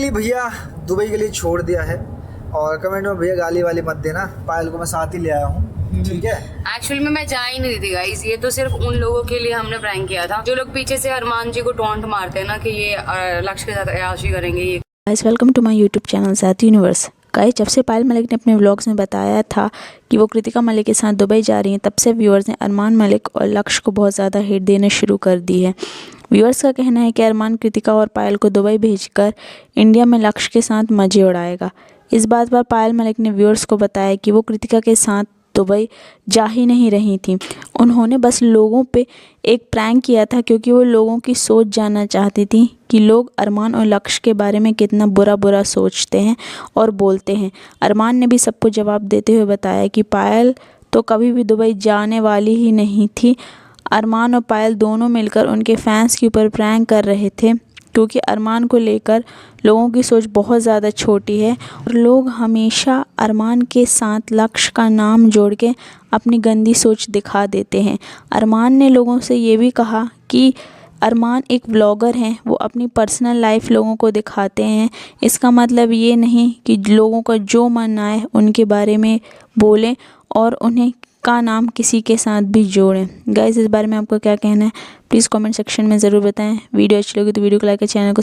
Finally भैया Dubai के लिए छोड़ दिया है। और कमेंट में भैया गाली वाली मत देना, पायल को मैं साथ ही ले आया हूँ, ठीक है। एक्चुअली में मैं जा ही नहीं थी गाइस, ये तो सिर्फ उन लोगों के लिए हमने प्रैंक किया था जो लोग पीछे से अरमान जी को टॉन्ट मारते हैं ना कि ये लक्ष्य के साथ अयाशी करेंगे। ये guys welcome to my YouTube channel ज़ाती यूनिवर्स। गाइस जब से पायल मलिक ने अपने व्लॉग्स में बताया था कि वो कृतिका मलिक के साथ दुबई जा रही हैं, तब से व्यूअर्स ने अरमान मलिक और लक्ष्य को बहुत ज़्यादा हिट देने शुरू कर दी है। व्यूअर्स का कहना है कि अरमान कृतिका और पायल को दुबई भेजकर इंडिया में लक्ष्य के साथ मज़े उड़ाएगा। इस बात पर पायल मलिक ने व्यूअर्स को बताया कि वो कृतिका के साथ दुबई जा ही नहीं रही थी, उन्होंने बस लोगों पे एक प्रैंक किया था क्योंकि वो लोगों की सोच जानना चाहती थी कि लोग अरमान और लक्ष्य के बारे में कितना बुरा सोचते हैं और बोलते हैं। अरमान ने भी सबको जवाब देते हुए बताया कि पायल तो कभी भी दुबई जाने वाली ही नहीं थी। अरमान और पायल दोनों मिलकर उनके फैंस के ऊपर प्रैंक कर रहे थे क्योंकि अरमान को लेकर लोगों की सोच बहुत ज़्यादा छोटी है और लोग हमेशा अरमान के साथ लक्ष्य का नाम जोड़ के अपनी गंदी सोच दिखा देते हैं। अरमान ने लोगों से ये भी कहा कि अरमान एक व्लॉगर हैं, वो अपनी पर्सनल लाइफ लोगों को दिखाते हैं। इसका मतलब ये नहीं कि लोगों का जो मन आए उनके बारे में बोलें और उन्हें का नाम किसी के साथ भी जोड़ें। गाइस इस बारे में आपको क्या कहना है प्लीज़ कमेंट सेक्शन में ज़रूर बताएं। वीडियो अच्छी लगी तो वीडियो को लाइक और चैनल को